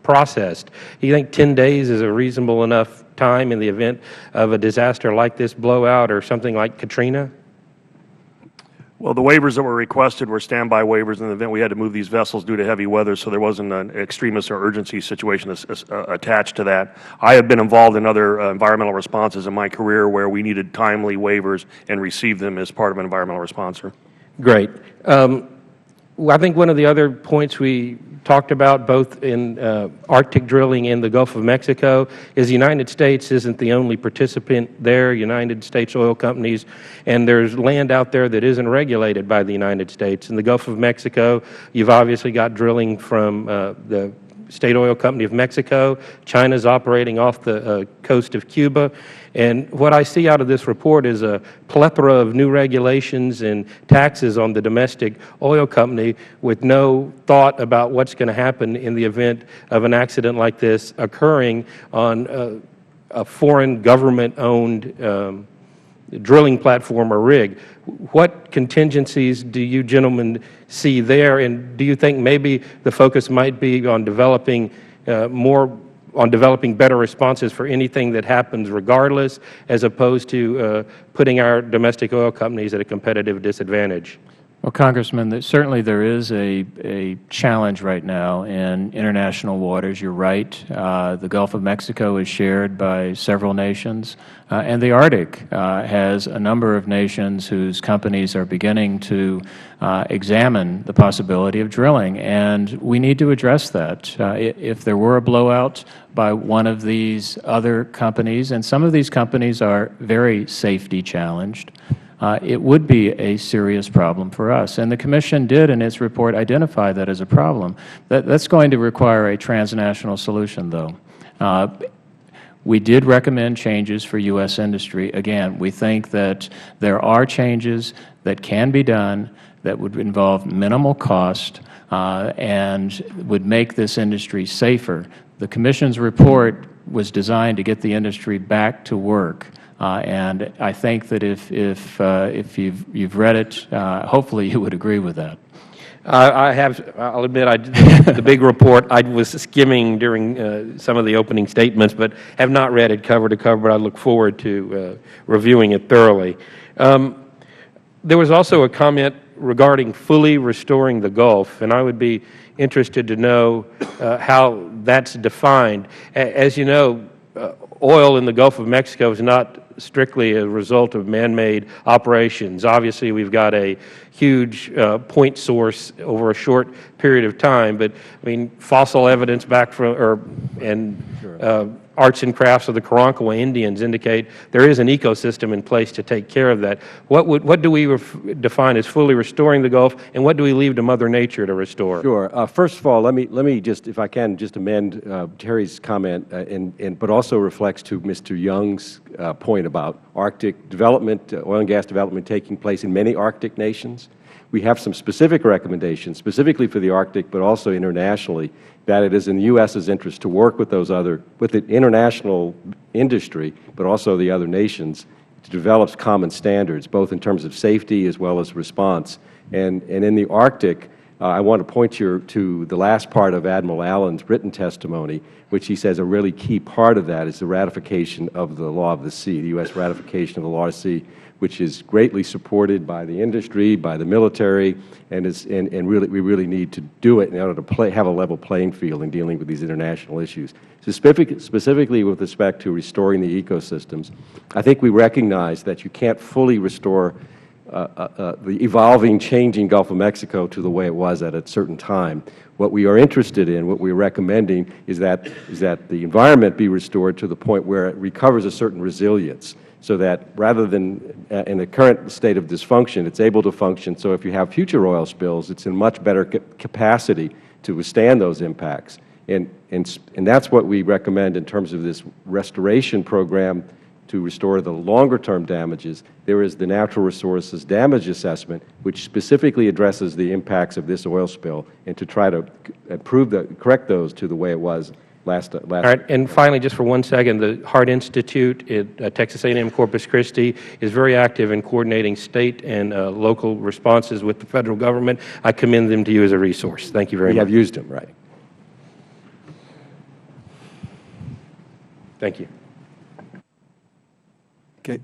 processed. Do you think 10 days is a reasonable enough time in the event of a disaster like this blowout or something like Katrina? Well, the waivers that were requested were standby waivers in the event we had to move these vessels due to heavy weather, so there wasn't an extremis or urgency situation attached to that. I have been involved in other environmental responses in my career where we needed timely waivers and received them as part of an environmental response, sir. Great. I think one of the other points we talked about both in Arctic drilling in the Gulf of Mexico is the United States isn't the only participant there, United States oil companies, and there's land out there that isn't regulated by the United States. In the Gulf of Mexico, you've obviously got drilling from the State Oil Company of Mexico. China's operating off the coast of Cuba. And what I see out of this report is a plethora of new regulations and taxes on the domestic oil company with no thought about what's going to happen in the event of an accident like this occurring on a foreign government-owned drilling platform or rig. What contingencies do you gentlemen see there, and do you think maybe the focus might be on developing better responses for anything that happens regardless, as opposed to putting our domestic oil companies at a competitive disadvantage? Well, Congressman, certainly there is a challenge right now in international waters. You're right. The Gulf of Mexico is shared by several nations, and the Arctic has a number of nations whose companies are beginning to examine the possibility of drilling, and we need to address that. If there were a blowout by one of these other companies, and some of these companies are very safety challenged, it would be a serious problem for us. And the Commission did, in its report, identify that as a problem. That's going to require a transnational solution, though. We did recommend changes for U.S. industry. Again, we think that there are changes that can be done that would involve minimal cost and would make this industry safer. The Commission's report was designed to get the industry back to work. And I think that if you've read it, hopefully you would agree with that. I have. I'll admit, the big report, I was skimming during some of the opening statements, but have not read it cover to cover. I look forward to reviewing it thoroughly. There was also a comment regarding fully restoring the Gulf, and I would be interested to know how that's defined. As you know, oil in the Gulf of Mexico is not strictly a result of man-made operations. Obviously, we've got a huge point source over a short period of time, but I mean, fossil evidence back from arts and crafts of the Karankawa Indians indicate there is an ecosystem in place to take care of that. What do we define as fully restoring the Gulf, and what do we leave to Mother Nature to restore? Sure. First of all, let me just, if I can, just amend Terry's comment, but also reflects to Mr. Young's point about Arctic development, oil and gas development taking place in many Arctic nations. We have some specific recommendations, specifically for the Arctic, but also internationally, that it is in the U.S.'s interest to work with with the international industry, but also the other nations, to develop common standards, both in terms of safety as well as response. And in the Arctic, I want to point you to the last part of Admiral Allen's written testimony, which he says a really key part of that is the ratification of the law of the sea, the U.S. ratification of the law of the sea, which is greatly supported by the industry, by the military, and really, we really need to do it in order to have a level playing field in dealing with these international issues. So specifically with respect to restoring the ecosystems, I think we recognize that you can't fully restore the evolving, changing Gulf of Mexico to the way it was at a certain time. What we are interested in, what we are recommending, is that the environment be restored to the point where it recovers a certain resilience, so that rather than in the current state of dysfunction, it's able to function. So if you have future oil spills, it's in much better capacity to withstand those impacts. And that's what we recommend in terms of this restoration program to restore the longer-term damages. There is the Natural Resources Damage Assessment, which specifically addresses the impacts of this oil spill, and to try to correct those to the way it was last. All right, and finally, just for 1 second, the Hart Institute at Texas A&M Corpus Christi is very active in coordinating state and local responses with the Federal Government. I commend them to you as a resource. Thank you very much. We have used them, right. Thank you. Okay.